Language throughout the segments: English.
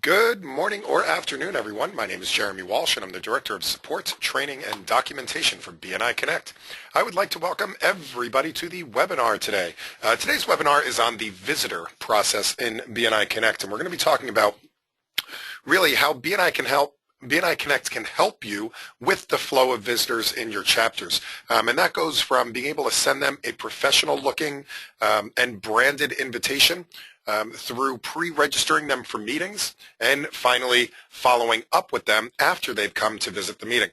Good morning or afternoon, everyone. My name is Jeremy Walsh, and I'm the Director of Support, Training, and Documentation for BNI Connect. I would like to welcome everybody to the webinar today. Today's webinar is on the visitor process in BNI Connect, and we're going to be talking about really how BNI Connect can help you with the flow of visitors in your chapters. And that goes from being able to send them a professional looking and branded invitation through pre-registering them for meetings, and finally following up with them after they've come to visit the meeting.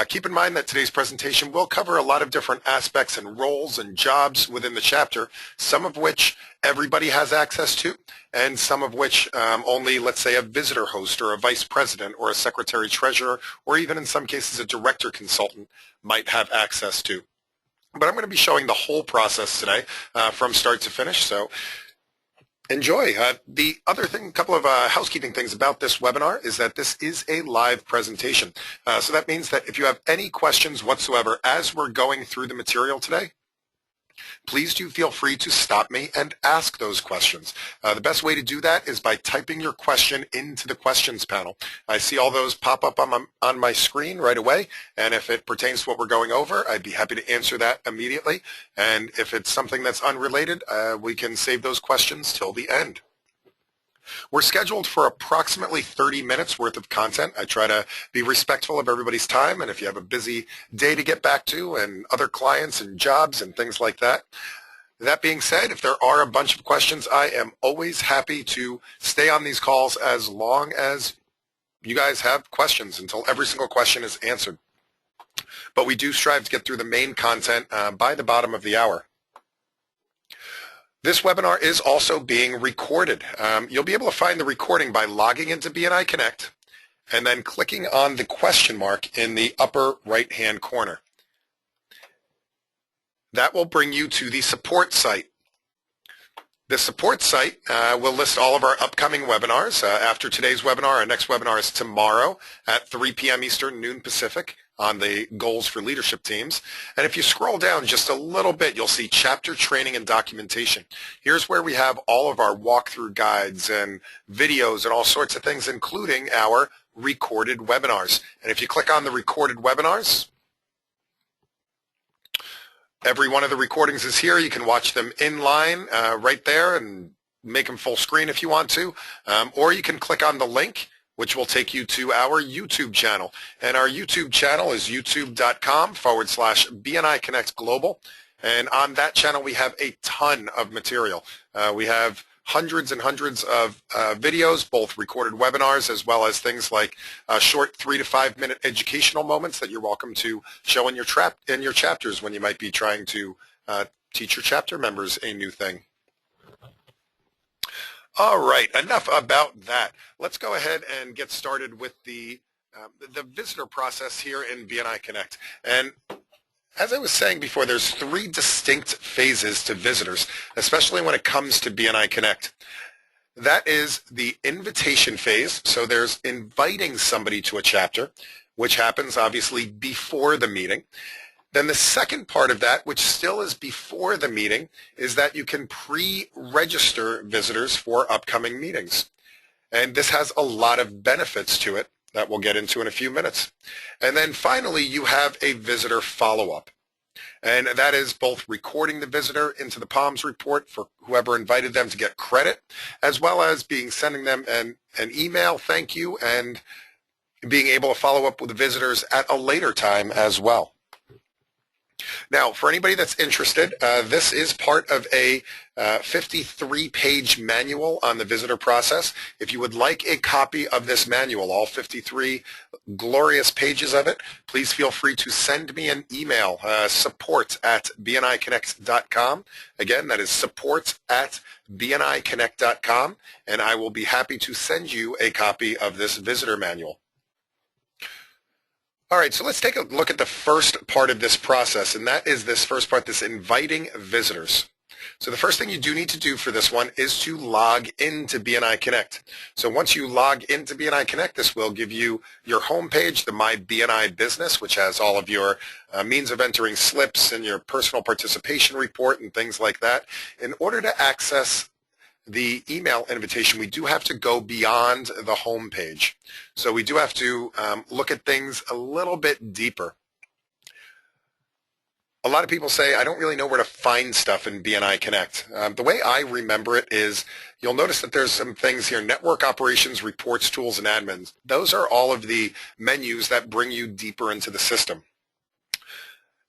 Keep in mind that today's presentation will cover a lot of different aspects and roles and jobs within the chapter, some of which everybody has access to, and some of which only, let's say, a visitor host or a vice president or a secretary treasurer, or even in some cases a director consultant might have access to. But I'm going to be showing the whole process today from start to finish, so enjoy. The other thing, a couple of housekeeping things about this webinar is that this is a live presentation. So that means that if you have any questions whatsoever as we're going through the material today, please do feel free to stop me and ask those questions. The best way to do that is by typing your question into the questions panel. I see all those pop up on my screen right away, and if it pertains to what we're going over, I'd be happy to answer that immediately. And if it's something that's unrelated, we can save those questions till the end. We're scheduled for approximately 30 minutes worth of content. I try to be respectful of everybody's time, and if you have a busy day to get back to and other clients and jobs and things like that. That being said, if there are a bunch of questions, I am always happy to stay on these calls as long as you guys have questions until every single question is answered. But we do strive to get through the main content by the bottom of the hour. This webinar is also being recorded. You'll be able to find the recording by logging into BNI Connect and then clicking on the question mark in the upper right-hand corner. That will bring you to the support site. The support site will list all of our upcoming webinars. After today's webinar, our next webinar is tomorrow at 3 p.m. Eastern, noon Pacific, on the goals for leadership teams. And if you scroll down just a little bit, you'll see chapter training and documentation. Here's where we have all of our walkthrough guides and videos and all sorts of things, including our recorded webinars. And if you click on the recorded webinars, every one of the recordings is here. You can watch them in line right there and make them full screen if you want to. Or you can click on the link, which will take you to our YouTube channel. And our YouTube channel is youtube.com/BNI Connect Global. And on that channel, we have a ton of material. We have hundreds and hundreds of videos, both recorded webinars as well as things like short 3 to 5 minute educational moments that you're welcome to show in your chapters when you might be trying to teach your chapter members a new thing. All right, enough about that. Let's go ahead and get started with the visitor process here in BNI Connect. And as I was saying before, there's 3 distinct phases to visitors, especially when it comes to BNI Connect. That is the invitation phase. So there's inviting somebody to a chapter, which happens obviously before the meeting. Then the second part of that, which still is before the meeting, is that you can pre-register visitors for upcoming meetings. And this has a lot of benefits to it that we'll get into in a few minutes. And then finally, you have a visitor follow-up. And that is both recording the visitor into the POMS report for whoever invited them to get credit, as well as sending them an email thank you and being able to follow up with the visitors at a later time as well. Now, for anybody that's interested, this is part of a 53-page manual on the visitor process. If you would like a copy of this manual, all 53 glorious pages of it, please feel free to send me an email, support@bniconnect.com. Again, that is support@bniconnect.com, and I will be happy to send you a copy of this visitor manual. All right, so let's take a look at the first part of this process, and that is this first part, this inviting visitors. So the first thing you do need to do for this one is to log into BNI Connect. So once you log into BNI Connect, this will give you your homepage, the My BNI Business, which has all of your means of entering slips and your personal participation report and things like that. In order to access the email invitation, we do have to go beyond the home page. So we do have to look at things a little bit deeper. A lot of people say, I don't really know where to find stuff in BNI Connect. The way I remember it is, you'll notice that there's some things here: network operations, reports, tools, and admins. Those are all of the menus that bring you deeper into the system.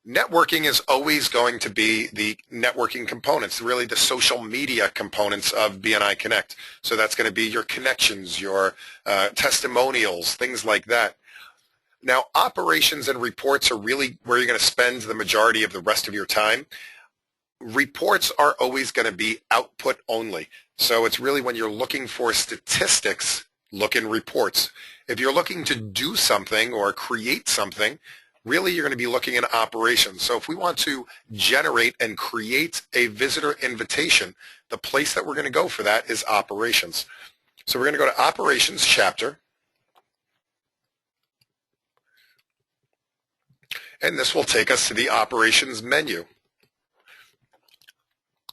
Networking is always going to be the networking components, really the social media components of BNI Connect. So that's going to be your connections, your testimonials, things like that. Now, operations and reports are really where you're going to spend the majority of the rest of your time. Reports are always going to be output only. So it's really when you're looking for statistics, look in reports. If you're looking to do something or create something, really you're going to be looking in operations. So if we want to generate and create a visitor invitation, the place that we're going to go for that is operations. So we're going to go to operations chapter. And this will take us to the operations menu.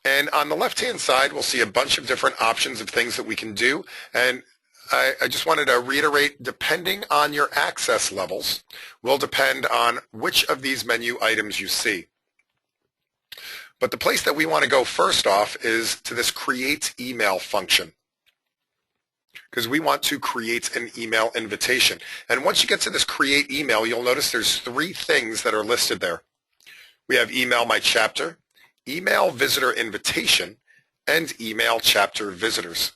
And on the left-hand side, we'll see a bunch of different options of things that we can do. And I just wanted to reiterate, depending on your access levels, will depend on which of these menu items you see. But the place that we want to go first off is to this create email function, because we want to create an email invitation. And once you get to this create email, you'll notice there's 3 things that are listed there. We have email my chapter, email visitor invitation, and email chapter visitors.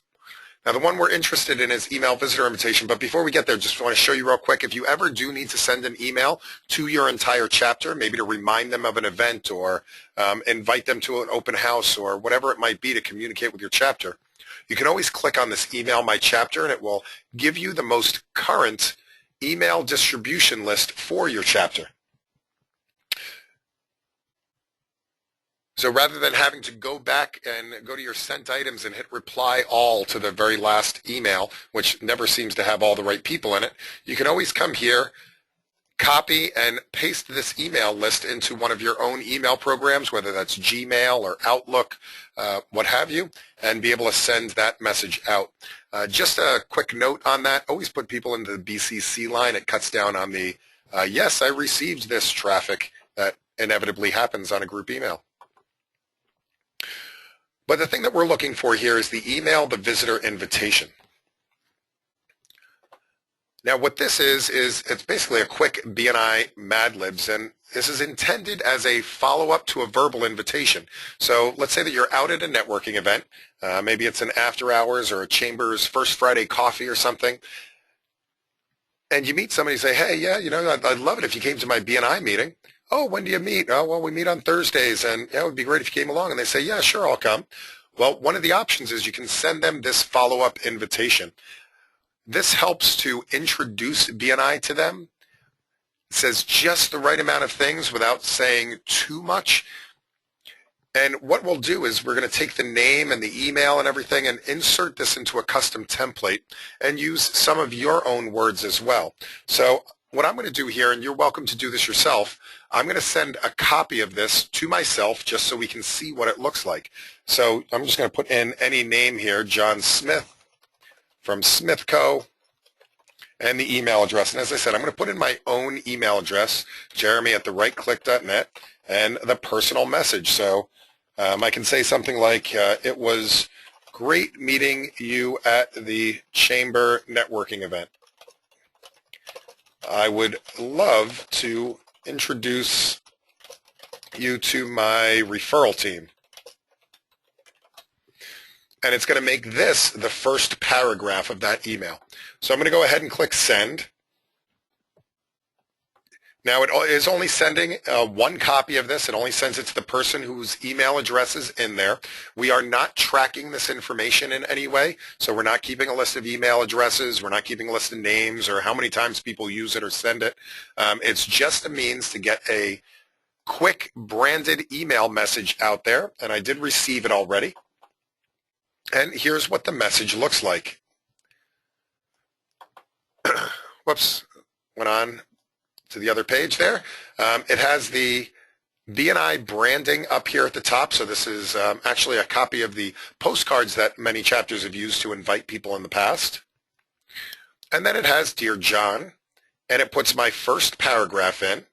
Now, the one we're interested in is email visitor invitation, but before we get there, just want to show you real quick, if you ever do need to send an email to your entire chapter, maybe to remind them of an event or invite them to an open house or whatever it might be to communicate with your chapter, you can always click on this email my chapter, and it will give you the most current email distribution list for your chapter. So rather than having to go back and go to your sent items and hit reply all to the very last email, which never seems to have all the right people in it, you can always come here, copy and paste this email list into one of your own email programs, whether that's Gmail or Outlook, what have you, and be able to send that message out. Just a quick note on that, always put people into the BCC line. It cuts down on the, yes, I received this traffic that inevitably happens on a group email. But the thing that we're looking for here is the email, the visitor invitation. Now what this is it's basically a quick BNI Mad Libs, and this is intended as a follow-up to a verbal invitation. So let's say that you're out at a networking event, maybe it's an after hours or a Chambers First Friday coffee or something, and you meet somebody and say, hey, yeah, you know, I'd love it if you came to my BNI meeting. Oh, when do you meet? Oh, well, we meet on Thursdays, and yeah, it would be great if you came along. And they say, yeah, sure, I'll come. Well, one of the options is you can send them this follow-up invitation. This helps to introduce BNI to them. It says just the right amount of things without saying too much. And what we'll do is we're going to take the name and the email and everything and insert this into a custom template and use some of your own words as well. So what I'm going to do here, and you're welcome to do this yourself, I'm going to send a copy of this to myself just so we can see what it looks like. So I'm just going to put in any name here, John Smith from Smith Co., and the email address. And as I said, I'm going to put in my own email address, jeremy@therightclick.net, and the personal message. So I can say something like, it was great meeting you at the Chamber networking event. I would love to introduce you to my referral team. And it's going to make this the first paragraph of that email. So I'm going to go ahead and click send. Now it is only sending one copy of this. It only sends it to the person whose email address is in there. We are not tracking this information in any way. So we're not keeping a list of email addresses. We're not keeping a list of names or how many times people use it or send it. It's just a means to get a quick branded email message out there. And I did receive it already. And here's what the message looks like. Whoops, went on to the other page there. It has the BNI branding up here at the top. So this is actually a copy of the postcards that many chapters have used to invite people in the past. And then it has Dear John, and it puts my first paragraph in.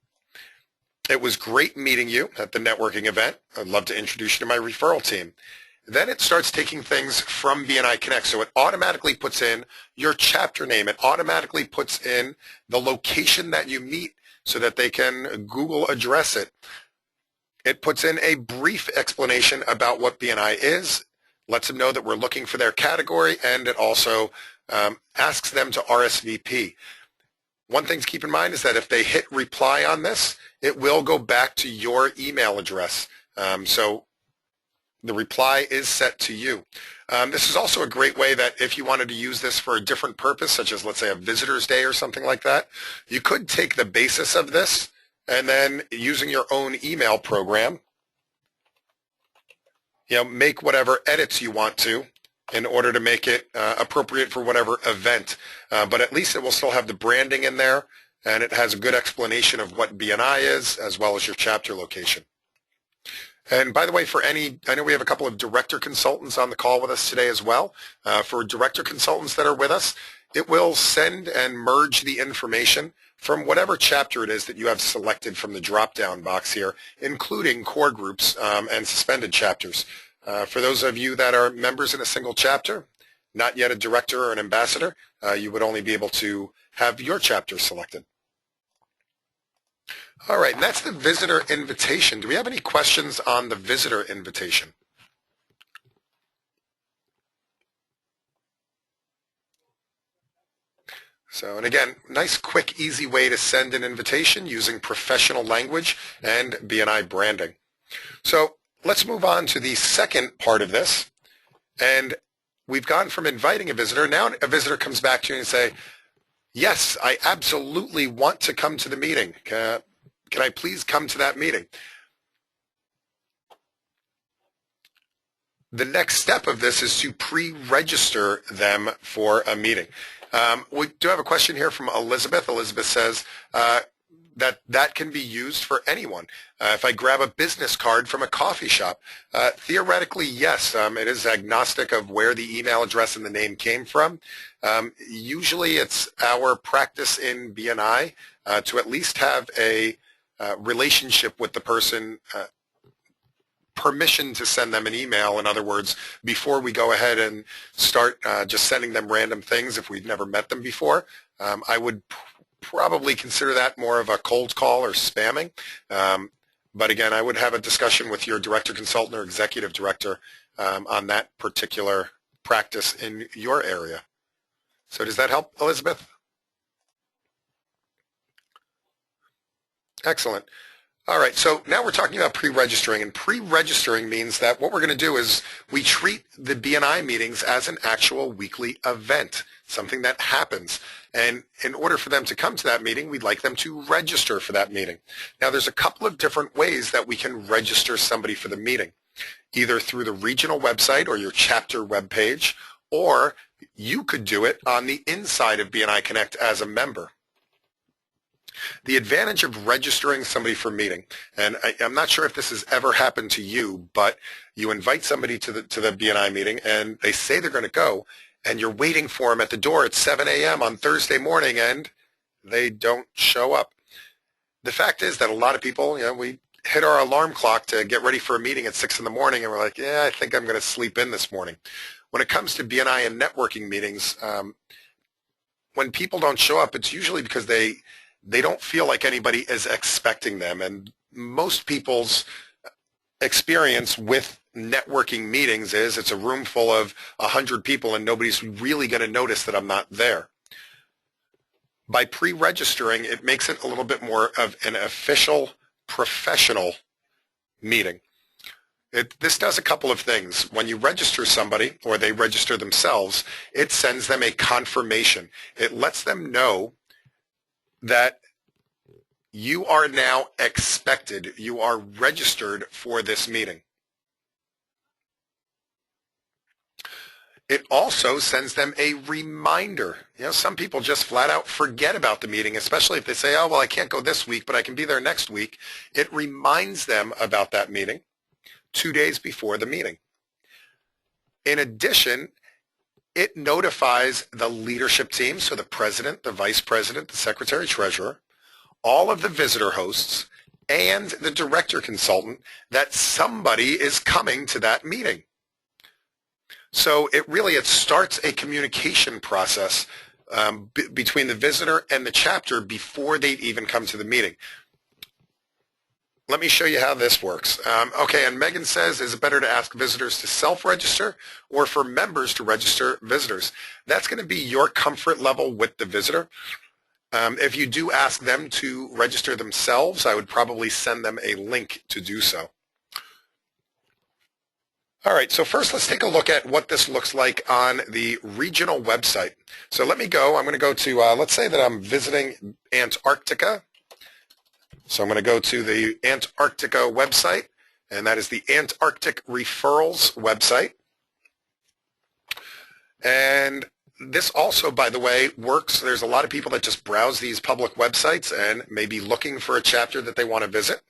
It was great meeting you at the networking event. I'd love to introduce you to my referral team. Then it starts taking things from BNI Connect. So it automatically puts in your chapter name. It automatically puts in the location that you meet so that they can Google address it. It puts in a brief explanation about what BNI is, lets them know that we're looking for their category, and it also asks them to RSVP. One thing to keep in mind is that if they hit reply on this, it will go back to your email address. So the reply is set to you. This is also a great way that if you wanted to use this for a different purpose, such as, let's say, a visitor's day or something like that, you could take the basis of this and then using your own email program, make whatever edits you want to in order to make it appropriate for whatever event. But at least it will still have the branding in there, and it has a good explanation of what BNI is, as well as your chapter location. And by the way, I know we have a couple of director consultants on the call with us today as well. For director consultants that are with us, it will send and merge the information from whatever chapter it is that you have selected from the drop-down box here, including core groups and suspended chapters. For those of you that are members in a single chapter, not yet a director or an ambassador, you would only be able to have your chapter selected. All right, and that's the visitor invitation. Do we have any questions on the visitor invitation? So, and again, nice, quick, easy way to send an invitation using professional language and BNI branding. So let's move on to the second part of this. And we've gone from inviting a visitor. Now a visitor comes back to you and say, yes, I absolutely want to come to the meeting. Can I please come to that meeting? The next step of this is to pre-register them for a meeting. We do have a question here from Elizabeth. Elizabeth says that can be used for anyone. If I grab a business card from a coffee shop, theoretically, yes, it is agnostic of where the email address and the name came from. Usually it's our practice in BNI to at least have a relationship with the person, permission to send them an email, in other words, before we go ahead and start just sending them random things if we've never met them before. I would probably consider that more of a cold call or spamming. But again, I would have a discussion with your director consultant or executive director on that particular practice in your area. So does that help, Elizabeth? Excellent. All right, so now we're talking about pre-registering, and pre-registering means that what we're going to do is we treat the BNI meetings as an actual weekly event, something that happens. And in order for them to come to that meeting, we'd like them to register for that meeting. Now, there's a couple of different ways that we can register somebody for the meeting, either through the regional website or your chapter webpage, or you could do it on the inside of BNI Connect as a member. The advantage of registering somebody for a meeting, and I'm not sure if this has ever happened to you, but you invite somebody to the BNI meeting and they say they're going to go, and you're waiting for them at the door at 7 a.m. on Thursday morning and they don't show up. The fact is that a lot of people, we hit our alarm clock to get ready for a meeting at 6 in the morning and we're like, yeah, I think I'm going to sleep in this morning. When it comes to BNI and networking meetings, when people don't show up, it's usually because they don't feel like anybody is expecting them. And most people's experience with networking meetings is it's a room full of 100 people and nobody's really going to notice that I'm not there. By pre-registering, it makes it a little bit more of an official, professional meeting. This does a couple of things. When you register somebody or they register themselves, it sends them a confirmation. It lets them know that you are now expected, you are registered for this meeting. It also sends them a reminder. Some people just flat out forget about the meeting, especially if they say, oh, well, I can't go this week, but I can be there next week. It reminds them about that meeting 2 days before the meeting. In addition, it notifies the leadership team, so the president, the vice president, the secretary, treasurer, all of the visitor hosts, and the director consultant that somebody is coming to that meeting. So it starts a communication process between the visitor and the chapter before they even come to the meeting. Let me show you how this works. Okay, and Megan says, is it better to ask visitors to self-register or for members to register visitors? That's going to be your comfort level with the visitor. If you do ask them to register themselves, I would probably send them a link to do so. All right, so first let's take a look at what this looks like on the regional website. So I'm going to go to, let's say that I'm visiting Antarctica. So I'm going to go to the Antarctica website, and that is the Antarctic Referrals website. And this also, by the way, works. There's a lot of people that just browse these public websites and may be looking for a chapter that they want to visit.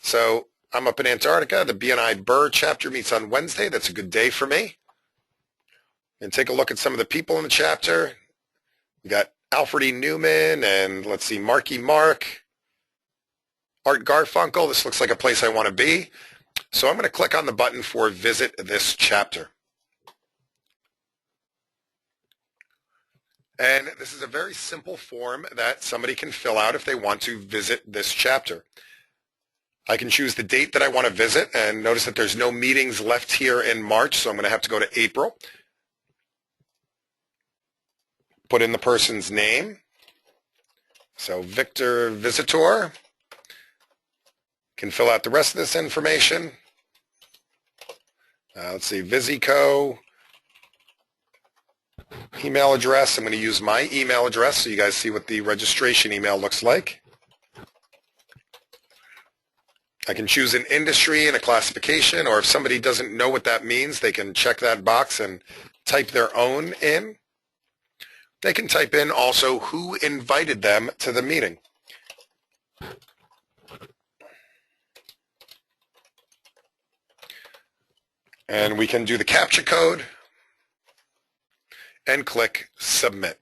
So I'm up in Antarctica. The BNI Burr chapter meets on Wednesday. That's a good day for me. And take a look at some of the people in the chapter. We got Alfred E. Newman and let's see, Marky Mark, Art Garfunkel. This looks like a place I want to be. So I'm going to click on the button for Visit This Chapter. And this is a very simple form that somebody can fill out if they want to visit this chapter. I can choose the date that I want to visit, and notice that there's no meetings left here in March, so I'm going to have to go to April. Put in the person's name. So Victor Visitor. Can fill out the rest of this information. Let's see, Visico. Email address. I'm going to use my email address so you guys see what the registration email looks like. I can choose an industry and a classification, or if somebody doesn't know what that means, they can check that box and type their own in. They can type in also who invited them to the meeting. And we can do the CAPTCHA code and click Submit.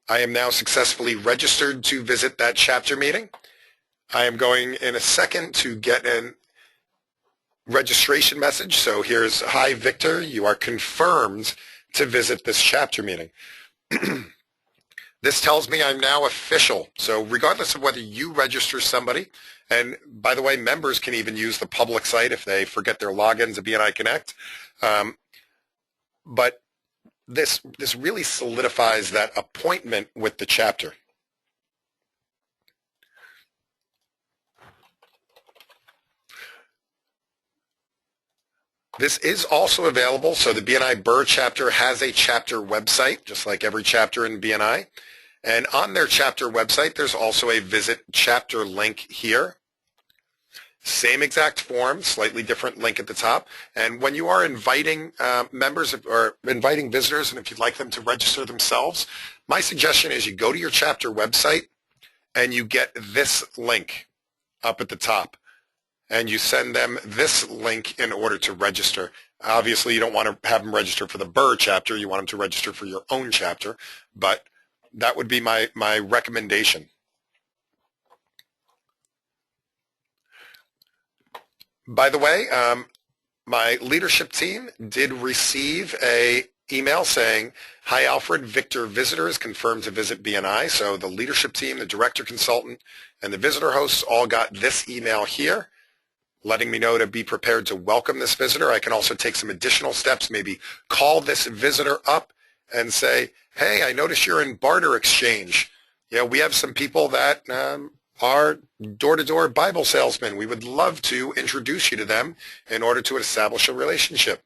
I am now successfully registered to visit that chapter meeting. I am going in a second to get a registration message. So here's, hi Victor, you are confirmed to visit this chapter meeting. This tells me I'm now official. So regardless of whether you register somebody, and by the way, members can even use the public site if they forget their logins at BNI Connect. But this really solidifies that appointment with the chapter. This is also available, so the BNI Burr chapter has a chapter website, just like every chapter in BNI. And on their chapter website, there's also a visit chapter link here. Same exact form, slightly different link at the top. And when you are inviting members or inviting visitors, and if you'd like them to register themselves, my suggestion is you go to your chapter website and you get this link up at the top. And you send them this link in order to register. Obviously, you don't want to have them register for the Burr chapter. You want them to register for your own chapter. But that would be my recommendation. By the way, my leadership team did receive an email saying, hi, Alfred, Victor Visitor is confirmed to visit BNI. So the leadership team, the director consultant, and the visitor hosts all got this email here, letting me know to be prepared to welcome this visitor. I can also take some additional steps, maybe call this visitor up and say, hey, I noticed you're in barter exchange. We have some people that are door-to-door Bible salesmen. We would love to introduce you to them in order to establish a relationship.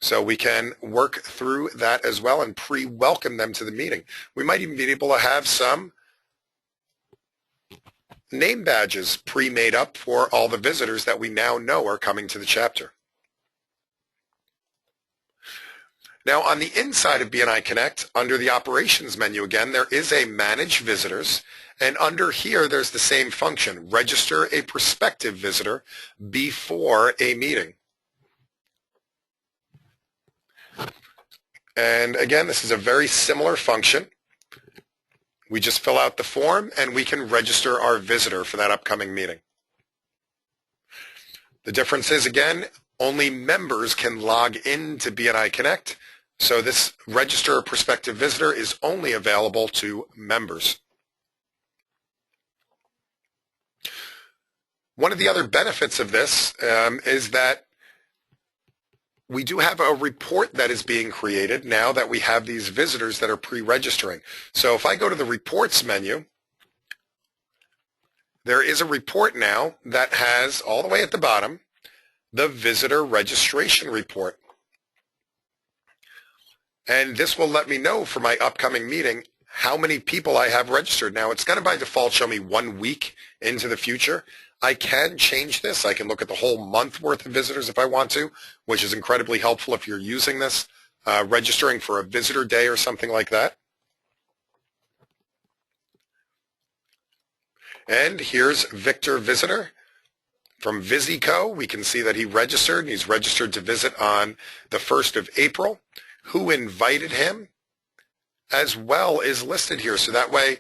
So we can work through that as well and pre-welcome them to the meeting. We might even be able to have some name badges pre-made up for all the visitors that we now know are coming to the chapter. Now on the inside of BNI Connect, under the Operations menu again, there is a Manage Visitors, and under here there's the same function, Register a Prospective Visitor before a meeting. And again, this is a very similar function. We just fill out the form and we can register our visitor for that upcoming meeting. The difference is, again, only members can log into BNI Connect. So this Register a Prospective Visitor is only available to members. One of the other benefits of this is that we do have a report that is being created now that we have these visitors that are pre-registering. So if I go to the Reports menu, there is a report now that has, all the way at the bottom, the Visitor Registration Report. And this will let me know for my upcoming meeting how many people I have registered. Now, it's going to by default show me 1 week into the future. I can change this. I can look at the whole month worth of visitors if I want to, which is incredibly helpful if you're using this, registering for a visitor day or something like that. And here's Victor Visitor from Visico. We can see that he registered, and he's registered to visit on the 1st of April. Who invited him as well is listed here. So that way,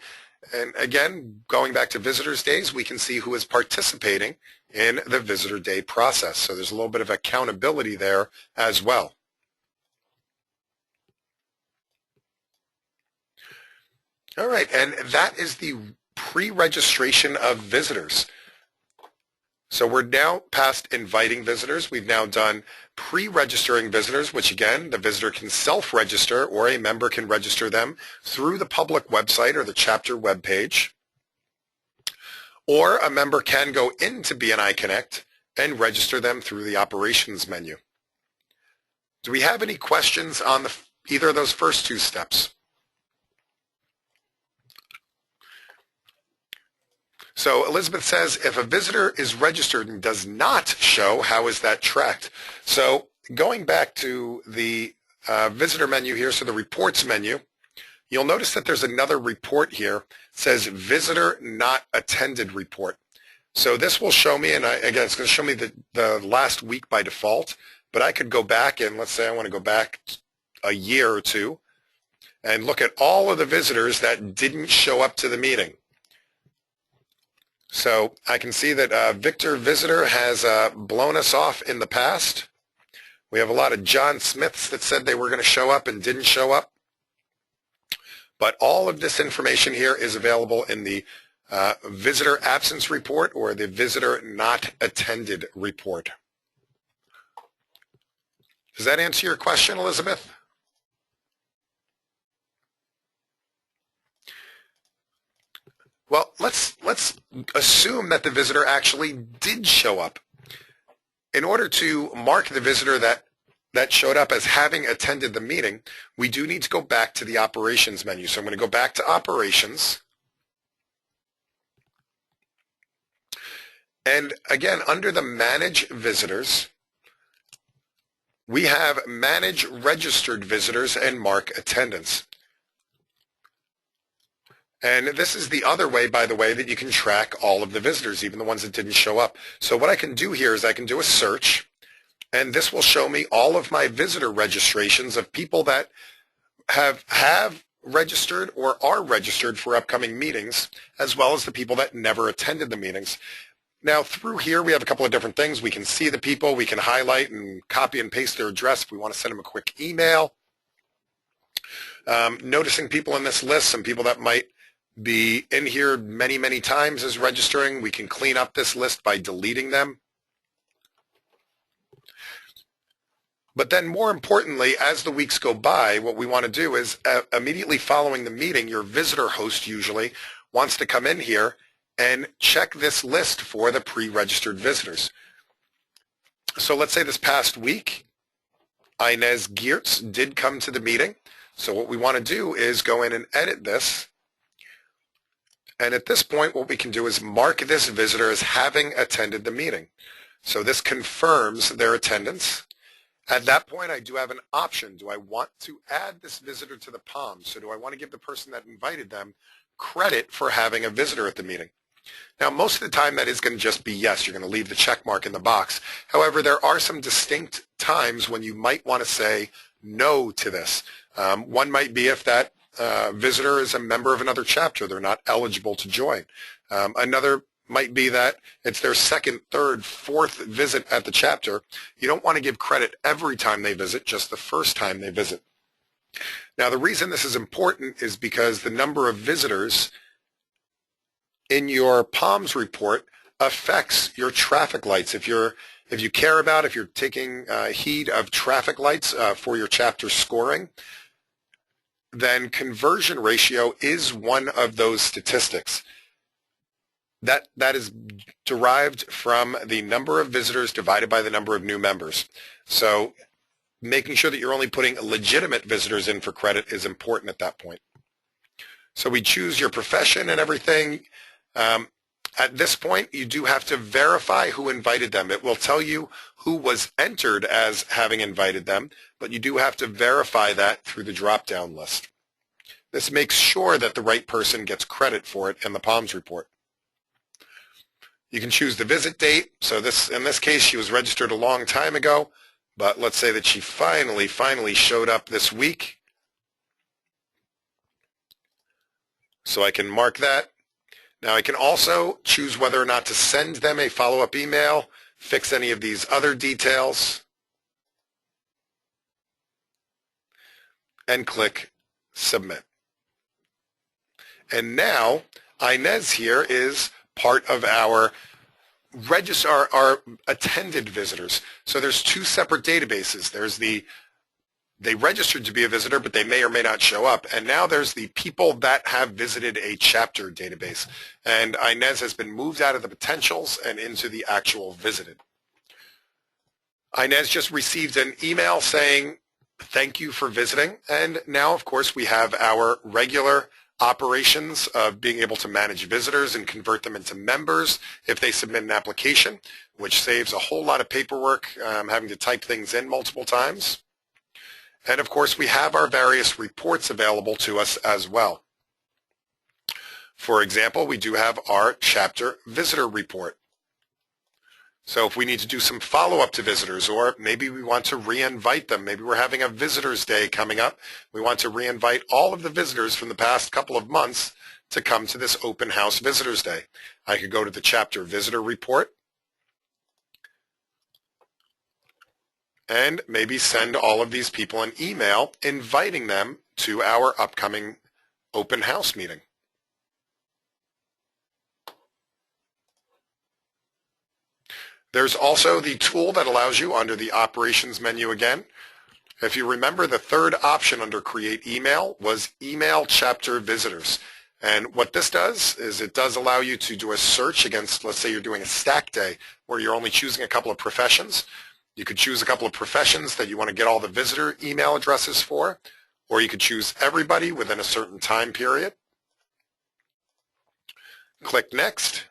and again, going back to visitors days, we can see who is participating in the visitor day process. So there's a little bit of accountability there as well. All right, and that is the pre-registration of visitors. So we're now past inviting visitors. We've now done pre-registering visitors, which again, the visitor can self-register or a member can register them through the public website or the chapter webpage. Or a member can go into BNI Connect and register them through the Operations menu. Do we have any questions on either of those first two steps? So Elizabeth says, if a visitor is registered and does not show, how is that tracked? So going back to the visitor menu here, so the reports menu, you'll notice that there's another report here. It says visitor not attended report. So this will show me, and again, it's going to show me the last week by default, but I could go back and let's say I want to go back a year or two and look at all of the visitors that didn't show up to the meeting. So I can see that Victor Visitor has blown us off in the past. We have a lot of John Smiths that said they were going to show up and didn't show up. But all of this information here is available in the Visitor Absence Report or the Visitor Not Attended Report. Does that answer your question, Elizabeth? Well, let's assume that the visitor actually did show up. In order to mark the visitor that showed up as having attended the meeting, we do need to go back to the Operations menu. So I'm going to go back to Operations. And again, under the Manage Visitors, we have Manage Registered Visitors and Mark Attendance. And this is the other way, by the way, that you can track all of the visitors, even the ones that didn't show up. So what I can do here is I can do a search, and this will show me all of my visitor registrations of people that have registered or are registered for upcoming meetings, as well as the people that never attended the meetings. Now, through here, we have a couple of different things. We can see the people. We can highlight and copy and paste their address if we want to send them a quick email. Noticing people in this list, some people that might be in here many, many times as registering. We can clean up this list by deleting them. But then more importantly, as the weeks go by, what we want to do is immediately following the meeting, your visitor host usually wants to come in here and check this list for the pre-registered visitors. So let's say this past week, Inez Geertz did come to the meeting. So what we want to do is go in and edit this. And at this point, what we can do is mark this visitor as having attended the meeting. So this confirms their attendance. At that point, I do have an option. Do I want to add this visitor to the POM? So do I want to give the person that invited them credit for having a visitor at the meeting? Now, most of the time that is going to just be yes. You're going to leave the check mark in the box. However, there are some distinct times when you might want to say no to this. One might be if that visitor is a member of another chapter. They're not eligible to join. Another might be that it's their second, third, fourth visit at the chapter. You don't want to give credit every time they visit, just the first time they visit. Now, the reason this is important is because the number of visitors in your POMS report affects your traffic lights. If you're taking heed of traffic lights for your chapter scoring, then conversion ratio is one of those statistics. That is derived from the number of visitors divided by the number of new members. So making sure that you're only putting legitimate visitors in for credit is important at that point. So we choose your profession and everything. At this point, you do have to verify who invited them. It will tell you who was entered as having invited them, but you do have to verify that through the drop-down list. This makes sure that the right person gets credit for it in the POMS report. You can choose the visit date. So in this case, she was registered a long time ago, but let's say that she finally showed up this week. So I can mark that. Now I can also choose whether or not to send them a follow-up email, fix any of these other details, and click Submit. And now Inez here is part of our attended visitors. So there's two separate databases. There's they registered to be a visitor, but they may or may not show up. And now there's the people that have visited a chapter database. And Inez has been moved out of the potentials and into the actual visited. Inez just received an email saying, thank you for visiting. And now, of course, we have our regular operations of being able to manage visitors and convert them into members if they submit an application, which saves a whole lot of paperwork, having to type things in multiple times. And of course, we have our various reports available to us as well. For example, we do have our chapter visitor report. So if we need to do some follow-up to visitors, or maybe we want to re-invite them, maybe we're having a visitors day coming up, we want to re-invite all of the visitors from the past couple of months to come to this open house visitors day. I could go to the chapter visitor report and maybe send all of these people an email inviting them to our upcoming open house meeting. There's also the tool that allows you under the operations menu again. If you remember, the third option under create email was email chapter visitors. And what this does is it does allow you to do a search against, let's say you're doing a stack day where you're only choosing a couple of professions. You could choose a couple of professions that you want to get all the visitor email addresses for, or you could choose everybody within a certain time period. Click Next.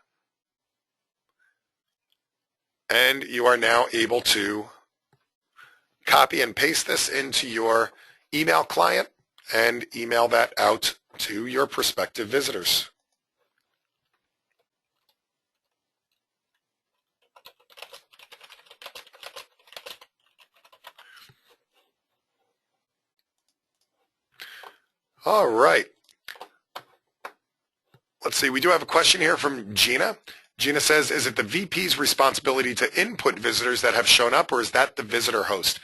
And you are now able to copy and paste this into your email client and email that out to your prospective visitors. All right. Let's see. We do have a question here from Gina. Gina says, is it the VP's responsibility to input visitors that have shown up, or is that the visitor host?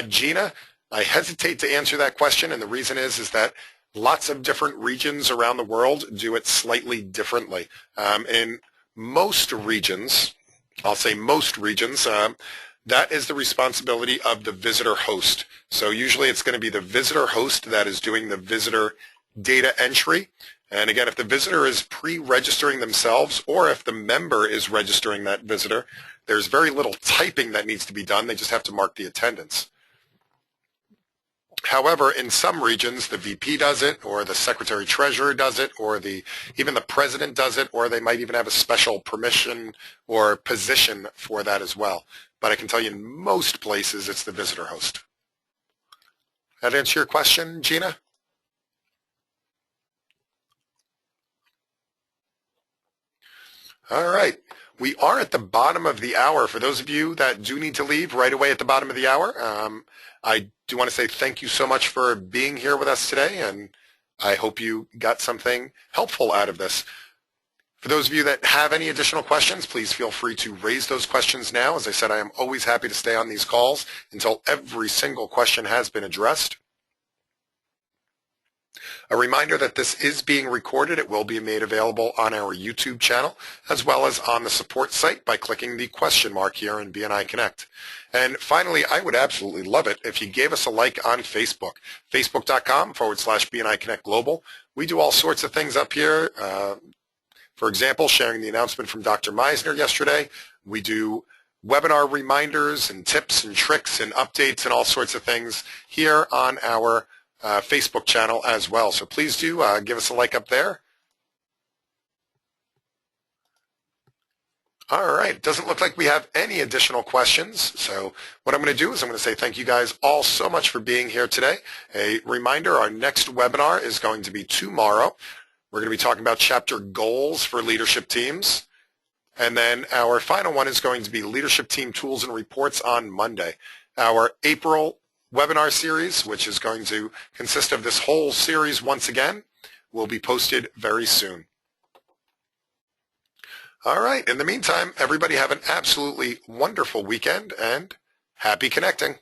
Gina, I hesitate to answer that question, and the reason is that lots of different regions around the world do it slightly differently. In most regions, I'll say most regions, that is the responsibility of the visitor host. So usually it's going to be the visitor host that is doing the visitor data entry. And again, if the visitor is pre-registering themselves, or if the member is registering that visitor, there's very little typing that needs to be done. They just have to mark the attendance. However, in some regions, the VP does it, or the secretary-treasurer does it, or even the president does it, or they might even have a special permission or position for that as well. but I can tell you in most places it's the visitor host. That answer your question, Gina? All right. We are at the bottom of the hour. For those of you that do need to leave right away at the bottom of the hour, I do want to say thank you so much for being here with us today, and I hope you got something helpful out of this. For those of you that have any additional questions, please feel free to raise those questions now. As I said, I am always happy to stay on these calls until every single question has been addressed. A reminder that this is being recorded. It will be made available on our YouTube channel as well as on the support site by clicking the question mark here in BNI Connect. And finally, I would absolutely love it if you gave us a like on Facebook, facebook.com/BNI Connect Global. We do all sorts of things up here. For example, sharing the announcement from Dr. Meisner yesterday. We do webinar reminders and tips and tricks and updates and all sorts of things here on our Facebook channel as well. So please do give us a like up there. All right. Doesn't look like we have any additional questions. So what I'm going to do is I'm going to say thank you guys all so much for being here today. A reminder, our next webinar is going to be tomorrow. We're going to be talking about chapter goals for leadership teams. And then our final one is going to be leadership team tools and reports on Monday. Our April webinar series, which is going to consist of this whole series once again, will be posted very soon. All right. In the meantime, everybody have an absolutely wonderful weekend and happy connecting.